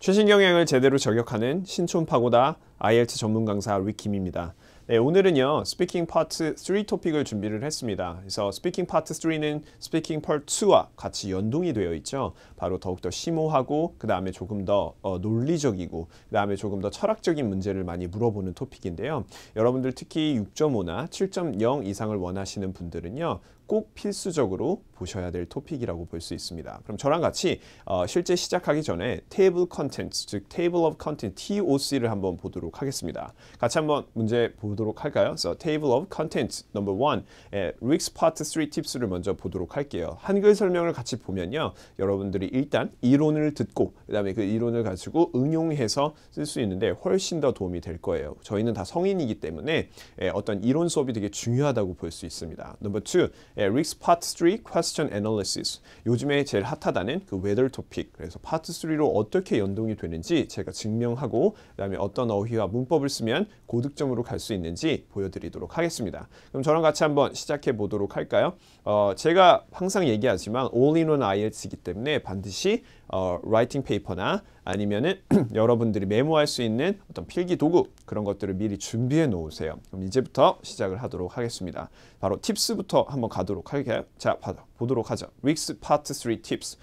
최신 경향을 제대로 저격하는 신촌파고다 IELTS 전문 강사 리킴입니다. 네, 오늘은요 스피킹 파트 3 토픽을 준비를 했습니다. 그래서 스피킹 파트 3는 스피킹 파트 2와 같이 연동이 되어 있죠. 바로 더욱더 심오하고 그 다음에 조금 더 논리적이고 그 다음에 조금 더 철학적인 문제를 많이 물어보는 토픽인데요. 여러분들 특히 6.5나 7.0 이상을 원하시는 분들은요 꼭 필수적으로 보셔야 될 토픽이라고 볼 수 있습니다. 그럼 저랑 같이 실제 시작하기 전에 table contents, 즉 table of content, TOC를 한번 보도록 하겠습니다. 같이 한번 문제 보도록 할까요? 그래서 table of contents number 1, Rick's Part 3 팁스를 먼저 보도록 할게요. 한글 설명을 같이 보면요, 여러분들이 일단 이론을 듣고 그 다음에 그 이론을 가지고 응용해서 쓸 수 있는데 훨씬 더 도움이 될 거예요. 저희는 다 성인이기 때문에 어떤 이론 수업이 되게 중요하다고 볼 수 있습니다. number 2, Rick's Part 3 Question Analysis. 요즘에 제일 핫하다는 그 weather 토픽. 그래서 파트 3로 어떻게 연동이 되는지 제가 증명하고 그 다음에 어떤 어휘와 문법을 쓰면 고득점으로 갈 수 있는지 보여드리도록 하겠습니다. 그럼 저랑 같이 한번 시작해 보도록 할까요? 제가 항상 얘기하지만 All-in-One IELTS이기 때문에 반드시 라이팅 페이퍼나 아니면은 여러분들이 메모할 수 있는 어떤 필기 도구 그런 것들을 미리 준비해 놓으세요. 그럼 이제부터 시작을 하도록 하겠습니다. 바로 팁스부터 한번 가도록 할게요. 자, 보도록 하죠. Rick's Part 3 Tips.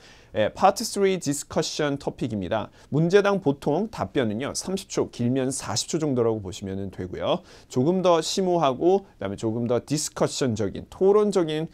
파트 3 디스커션 토픽입니다. 문제당 보통 답변은요 30초, 길면 40초 정도라고 보시면 되고요. 조금 더 심오하고 그다음에 조금 더 디스커션적인 토론적인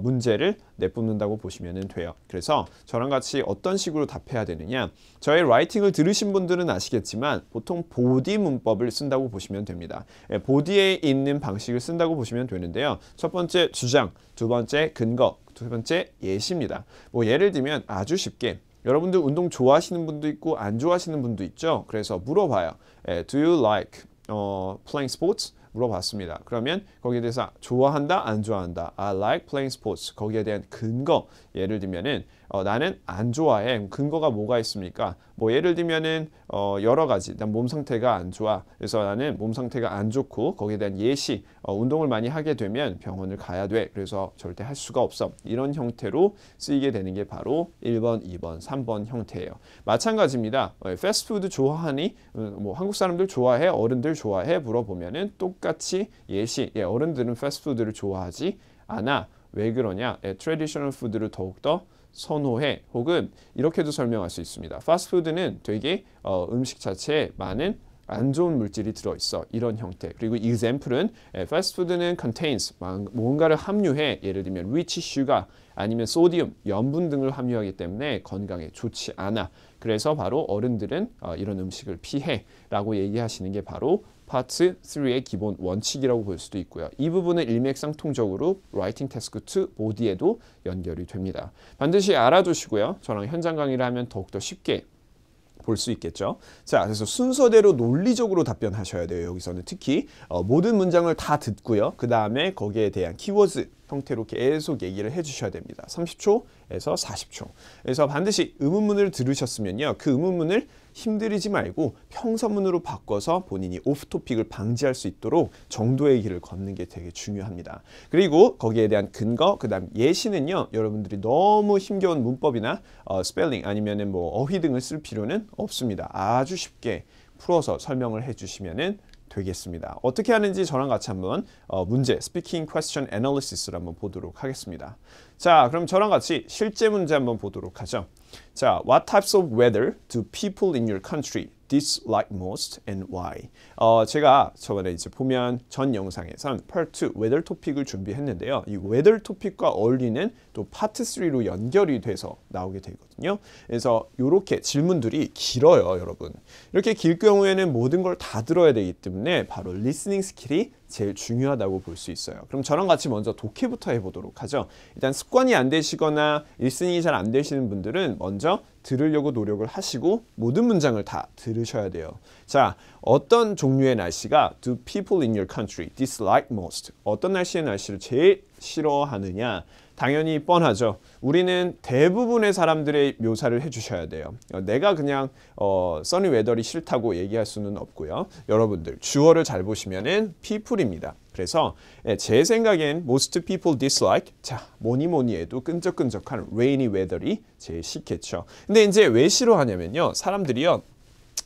문제를 내뿜는다고 보시면 돼요. 그래서 저랑 같이 어떤 식으로 답해야 되느냐, 저의 라이팅을 들으신 분들은 아시겠지만 보통 보디 문법을 쓴다고 보시면 됩니다. 보디에 있는 방식을 쓴다고 보시면 되는데요. 첫 번째 주장, 두 번째 근거, 두 번째 예시입니다. 뭐 예를 들면 아주 쉽게 여러분들 운동 좋아하시는 분도 있고 안 좋아하시는 분도 있죠. 그래서 물어봐요. Do you like playing sports? 물어봤습니다. 그러면 거기에 대해서 좋아한다, 안 좋아한다. I like playing sports. 거기에 대한 근거. 예를 들면은 나는 안 좋아해. 근거가 뭐가 있습니까? 뭐 예를 들면은 여러 가지. 난 몸 상태가 안 좋아. 그래서 나는 몸 상태가 안 좋고 거기에 대한 예시. 운동을 많이 하게 되면 병원을 가야 돼. 그래서 절대 할 수가 없어. 이런 형태로 쓰이게 되는 게 바로 1번, 2번, 3번 형태예요. 마찬가지입니다. 패스트푸드 좋아하니? 뭐 한국 사람들 좋아해? 어른들 좋아해? 물어보면은 똑같이 예시. 어른들은 패스트푸드를 좋아하지 않아. 왜 그러냐? 트래디셔널 푸드를 더욱더 선호해. 혹은 이렇게도 설명할 수 있습니다. 패스트푸드는 되게 음식 자체에 많은 안 좋은 물질이 들어있어. 이런 형태. 그리고 example은 패스트푸드는 contains, 뭔가를 함유해. 예를 들면 rich sugar 아니면 sodium, 염분 등을 함유하기 때문에 건강에 좋지 않아. 그래서 바로 어른들은 이런 음식을 피해 라고 얘기하시는 게 바로 파트 3의 기본 원칙이라고 볼 수도 있고요. 이 부분은 일맥상통적으로 라이팅 태스크 2 보디에도 연결이 됩니다. 반드시 알아두시고요. 저랑 현장 강의를 하면 더욱더 쉽게 볼 수 있겠죠. 자, 그래서 순서대로 논리적으로 답변하셔야 돼요. 여기서는 특히 모든 문장을 다 듣고요. 그 다음에 거기에 대한 키워드 형태로 계속 얘기를 해주셔야 됩니다. 30초에서 40초. 그래서 반드시 의문문을 들으셨으면요, 그 의문문을 힘들이지 말고 평서문으로 바꿔서 본인이 오프토픽을 방지할 수 있도록 정도의 길을 걷는 게 되게 중요합니다. 그리고 거기에 대한 근거, 그 다음 예시는요, 여러분들이 너무 힘겨운 문법이나 스펠링 아니면은 뭐 어휘 등을 쓸 필요는 없습니다. 아주 쉽게 풀어서 설명을 해주시면은 되겠습니다. 어떻게 하는지 저랑 같이 한번 문제, Speaking Question Analysis를 한번 보도록 하겠습니다. 자, 그럼 저랑 같이 실제 문제 한번 보도록 하죠. 자, What types of weather do people in your country dislike most and why? 제가 저번에 이제 보면 전 영상에선 Part 2 weather 토픽을 준비했는데요. 이 weather 토픽과 어울리는 또 Part 3로 연결이 돼서 나오게 되거든요. 그래서 이렇게 질문들이 길어요, 여러분. 이렇게 길 경우에는 모든 걸 다 들어야 되기 때문에 바로 listening 스킬이 제일 중요하다고 볼 수 있어요. 그럼 저랑 같이 먼저 독해부터 해보도록 하죠. 일단 습관이 안 되시거나 리스닝이 잘 안 되시는 분들은 먼저 들으려고 노력을 하시고 모든 문장을 다 들으셔야 돼요. 자, 어떤 종류의 날씨가 do people in your country dislike most? 어떤 날씨의 날씨를 제일 싫어하느냐? 당연히 뻔하죠. 우리는 대부분의 사람들의 묘사를 해주셔야 돼요. 내가 그냥 sunny weather이 싫다고 얘기할 수는 없고요. 여러분들 주어를 잘 보시면은 people입니다. 그래서 제 생각엔 most people dislike, 자 뭐니 뭐니 해도 끈적끈적한 rainy weather이 제일 싫겠죠. 근데 이제 왜 싫어하냐면요. 사람들이요.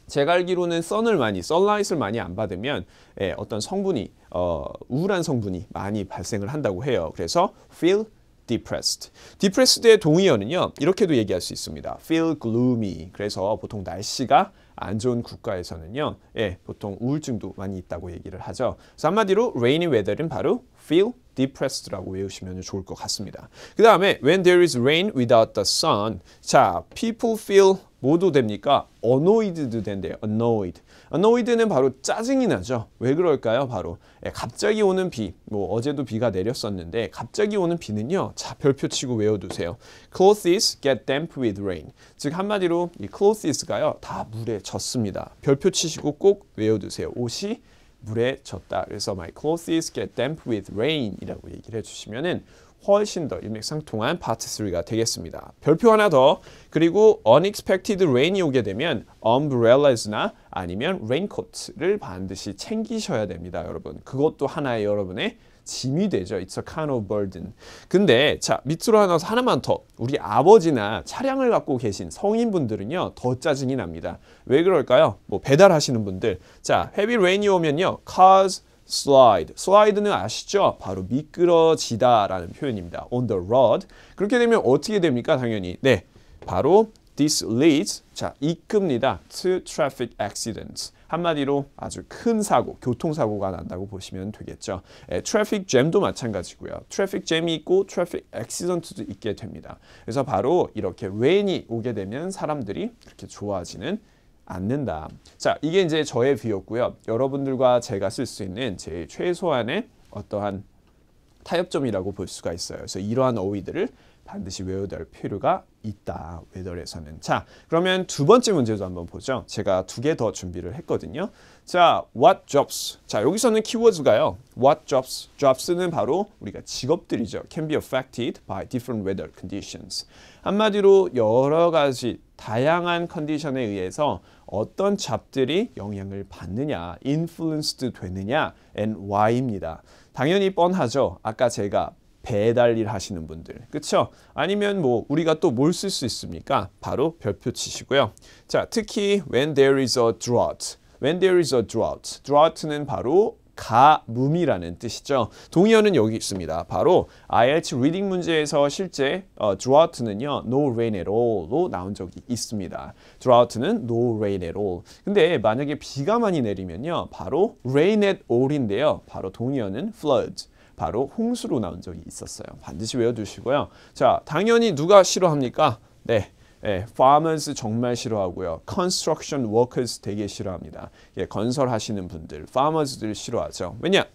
제가 알기로는 sunlight을 많이 안 받으면 어떤 성분이 우울한 성분이 많이 발생을 한다고 해요. 그래서 feel depressed. depressed의 동의어는요. 이렇게도 얘기할 수 있습니다. feel gloomy. 그래서 보통 날씨가 안 좋은 국가에서는요. 보통 우울증도 많이 있다고 얘기를 하죠. 그래서 한마디로 rainy weather는 바로 feel depressed라고 외우시면 좋을 것 같습니다. 그 다음에 when there is rain without the sun. 자, people feel 뭐도 됩니까? annoyed도 된대요. annoyed는 바로 짜증이 나죠. 왜 그럴까요? 바로 갑자기 오는 비, 뭐 어제도 비가 내렸었는데 갑자기 오는 비는요. 자, 별표 치고 외워두세요. Clothes get damp with rain. 즉 한마디로 이 clothes가요. 다 물에 젖습니다. 별표 치시고 꼭 외워두세요. 옷이 물에 젖다. 그래서 my clothes get damp with rain 이라고 얘기를 해주시면은 훨씬 더 일맥상통한 파트 3가 되겠습니다. 별표 하나 더. 그리고 unexpected rain이 오게 되면 umbrellas나 아니면 raincoat를 반드시 챙기셔야 됩니다. 여러분. 그것도 하나의 여러분의 짐이 되죠. It's a kind of burden. 근데 자 밑으로 하나만 더. 우리 아버지나 차량을 갖고 계신 성인분들은요. 더 짜증이 납니다. 왜 그럴까요? 뭐 배달하시는 분들. 자 heavy rain이 오면요. cars slide. slide는 아시죠? 바로 미끄러지다라는 표현입니다. on the road. 그렇게 되면 어떻게 됩니까? 당연히. 네. 바로 this leads. 자, 이끕니다. to traffic accidents. 한마디로 아주 큰 사고, 교통사고가 난다고 보시면 되겠죠. 트래픽 잼도 마찬가지고요. 트래픽 잼이 있고 트래픽 액시던트도 있게 됩니다. 그래서 바로 이렇게 rain이 오게 되면 사람들이 그렇게 좋아하지는 않는다. 자, 이게 이제 저의 비였고요. 여러분들과 제가 쓸 수 있는 제일 최소한의 어떠한 타협점이라고 볼 수가 있어요. 그래서 이러한 어휘들을 반드시 외워둘 필요가 있다. 웨더에서는. 자, 그러면 두 번째 문제도 한번 보죠. 제가 두 개 더 준비를 했거든요. 자, what jobs. 자, 여기서는 키워드가요. what jobs. jobs는 바로 우리가 직업들이죠. can be affected by different weather conditions. 한마디로 여러 가지 다양한 컨디션에 의해서 어떤 잡들이 영향을 받느냐, influenced 되느냐, and why입니다. 당연히 뻔하죠. 아까 제가 배달 일 하시는 분들, 그쵸? 아니면 뭐 우리가 또 뭘 쓸 수 있습니까? 바로 별표 치시고요. 자, 특히 when there is a drought. when there is a drought. drought는 바로 가뭄이라는 뜻이죠. 동의어는 여기 있습니다. 바로 IELTS 리딩 문제에서 실제 drought는요, no rain at all로 나온 적이 있습니다. drought는 no rain at all. 근데 만약에 비가 많이 내리면요, 바로 rain at all인데요. 바로 동의어는 flood. 바로 홍수로 나온 적이 있었어요. 반드시 외워두시고요. 자, 당연히 누가 싫어합니까? 네. farmers 정말 싫어하고요. construction workers 되게 싫어합니다. 건설하시는 분들, farmers들 싫어하죠. 왜냐?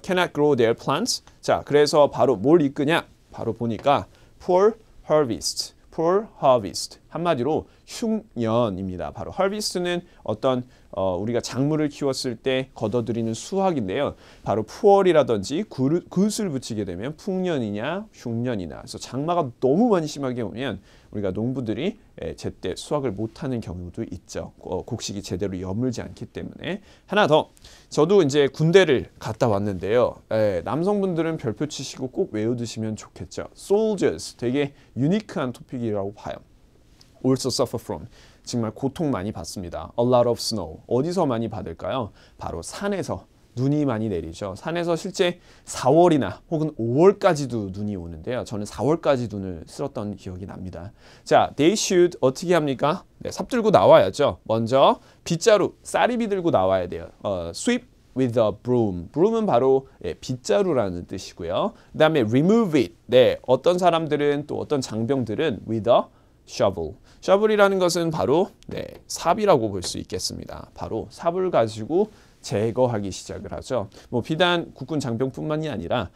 cannot grow their plants. 자, 그래서 바로 뭘 이끄냐? 바로 보니까 poor harvest. poor harvest. 한마디로 흉년입니다. 바로 harvest는 어떤 우리가 작물을 키웠을 때 걷어들이는 수확인데요. 바로 poor이라든지 굿을 붙이게 되면 풍년이냐 흉년이나. 그래서 장마가 너무 많이 심하게 오면 우리가 농부들이 제때 수확을 못하는 경우도 있죠. 곡식이 제대로 여물지 않기 때문에. 하나 더. 저도 이제 군대를 갔다 왔는데요. 남성분들은 별표 치시고 꼭 외워두시면 좋겠죠. soldiers. 되게 유니크한 토픽이라고 봐요. also suffer from. 정말 고통 많이 받습니다. A lot of snow. 어디서 많이 받을까요? 바로 산에서 눈이 많이 내리죠. 산에서 실제 4월이나 혹은 5월까지도 눈이 오는데요. 저는 4월까지 눈을 쓸었던 기억이 납니다. 자, they should 어떻게 합니까? 네, 삽 들고 나와야죠. 먼저 빗자루, 쌀이비 들고 나와야 돼요. sweep with a broom. broom은 바로 빗자루라는 뜻이고요. 그 다음에 remove it. 네, 어떤 사람들은 또 어떤 장병들은 with a shovel. shovel이라는 것은 바로 삽이라고 볼 수 있겠습니다. 바로 삽을 가지고 제거하기 시작을 하죠. 뭐 비단 국군 장병뿐만이 아니라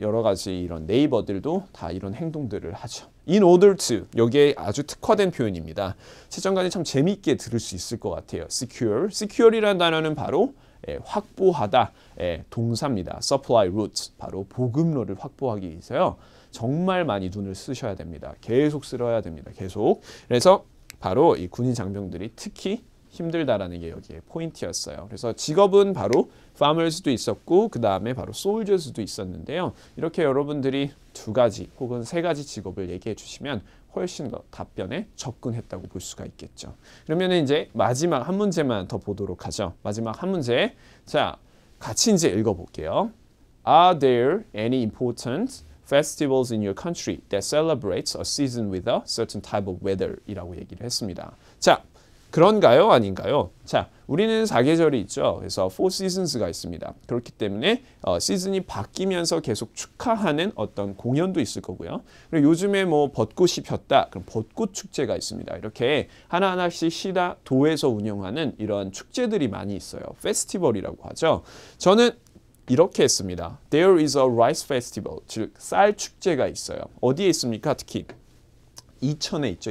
여러 가지 이런 네이버들도 다 이런 행동들을 하죠. In order to. 여기에 아주 특화된 표현입니다. 채점관이 참 재미있게 들을 수 있을 것 같아요. secure. secure이라는 단어는 바로 확보하다 동사입니다. supply routes 바로 보급로를 확보하기 위해서요. 정말 많이 눈을 쓰셔야 됩니다. 계속 쓸어야 됩니다. 계속. 그래서 바로 이 군인 장병들이 특히 힘들다라는 게 여기에 포인트였어요. 그래서 직업은 바로 farmers도 있었고 그 다음에 바로 soldiers도 있었는데요. 이렇게 여러분들이 2가지 혹은 3가지 직업을 얘기해 주시면 훨씬 더 답변에 접근했다고 볼 수가 있겠죠. 그러면 이제 마지막 한 문제만 더 보도록 하죠. 마지막 한 문제. 자, 같이 이제 읽어볼게요. Are there any important festivals in your country that celebrates a season with a certain type of weather? 이라고 얘기를 했습니다. 자, 그런가요? 아닌가요? 자, 우리는 4계절이 있죠. 그래서 4 seasons가 있습니다. 그렇기 때문에 시즌이 바뀌면서 계속 축하하는 어떤 공연도 있을 거고요. 그리고 요즘에 뭐 벚꽃이 폈다. 그럼 벚꽃 축제가 있습니다. 이렇게 하나하나씩 시다 도에서 운영하는 이런 축제들이 많이 있어요. 페스티벌이라고 하죠. 저는 이렇게 했습니다. There is a rice festival. 즉, 쌀 축제가 있어요. 어디에 있습니까? 특히 이천에 있죠.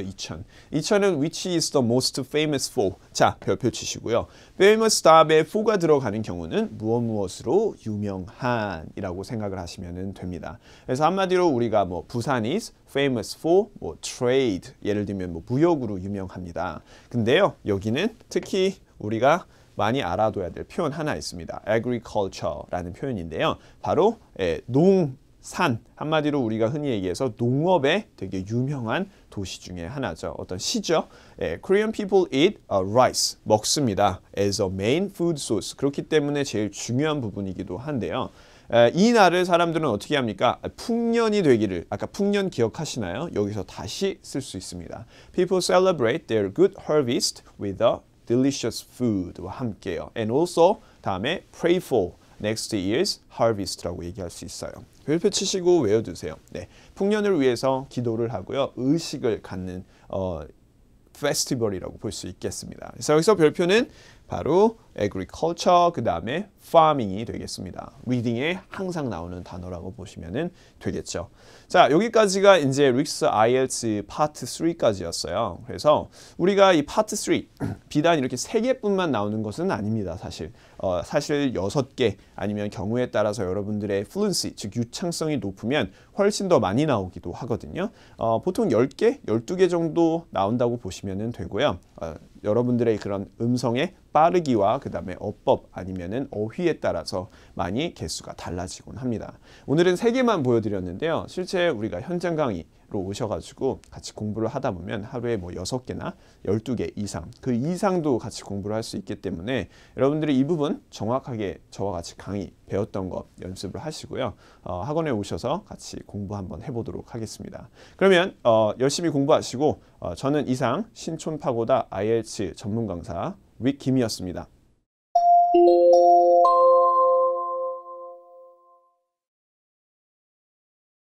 이천은 which is the most famous for. 자, 별표 치시고요. famous 다음에 for가 들어가는 경우는 무엇으로 유명한 이라고 생각을 하시면 됩니다. 그래서 한마디로 우리가 뭐 부산 is famous for 뭐 trade. 예를 들면 뭐 무역으로 유명합니다. 근데요. 여기는 특히 우리가 많이 알아둬야 될 표현 하나 있습니다. agriculture라는 표현인데요. 바로 농산, 한마디로 우리가 흔히 얘기해서 농업에 되게 유명한 도시 중에 하나죠. 어떤 시죠. Korean people eat rice, 먹습니다. as a main food source. 그렇기 때문에 제일 중요한 부분이기도 한데요. 이 날을 사람들은 어떻게 합니까? 풍년이 되기를, 아까 풍년 기억하시나요? 여기서 다시 쓸 수 있습니다. People celebrate their good harvest with a delicious food와 함께요. And also 다음에 pray for next year's harvest라고 얘기할 수 있어요. 별표 치시고 외워두세요. 네, 풍년을 위해서 기도를 하고요. 의식을 갖는 페스티벌이라고 볼 수 있겠습니다. 그래서 여기서 별표는 바로 agriculture 그 다음에 farming이 되겠습니다. 리딩에 항상 나오는 단어라고 보시면 되겠죠. 자, 여기까지가 이제 릭스 IELTS 파트 3까지였어요. 그래서 우리가 이 파트 3 비단 이렇게 3개뿐만 나오는 것은 아닙니다. 사실 6개 아니면 경우에 따라서 여러분들의 fluency 즉 유창성이 높으면 훨씬 더 많이 나오기도 하거든요. 보통 10개, 12개 정도 나온다고 보시면 되고요. 여러분들의 그런 음성의 빠르기와 그 다음에 어법 아니면은 어휘에 따라서 많이 개수가 달라지곤 합니다. 오늘은 3개만 보여드렸는데요. 실제 우리가 현장 강의로 오셔가지고 같이 공부를 하다 보면 하루에 뭐 6개나 12개 이상 그 이상도 같이 공부를 할 수 있기 때문에 여러분들이 이 부분 정확하게 저와 같이 강의 배웠던 거 연습을 하시고요. 학원에 오셔서 같이 공부 한번 해보도록 하겠습니다. 그러면 열심히 공부하시고 저는 이상 신촌 파고다 IELTS 전문 강사 릭 김이었습니다.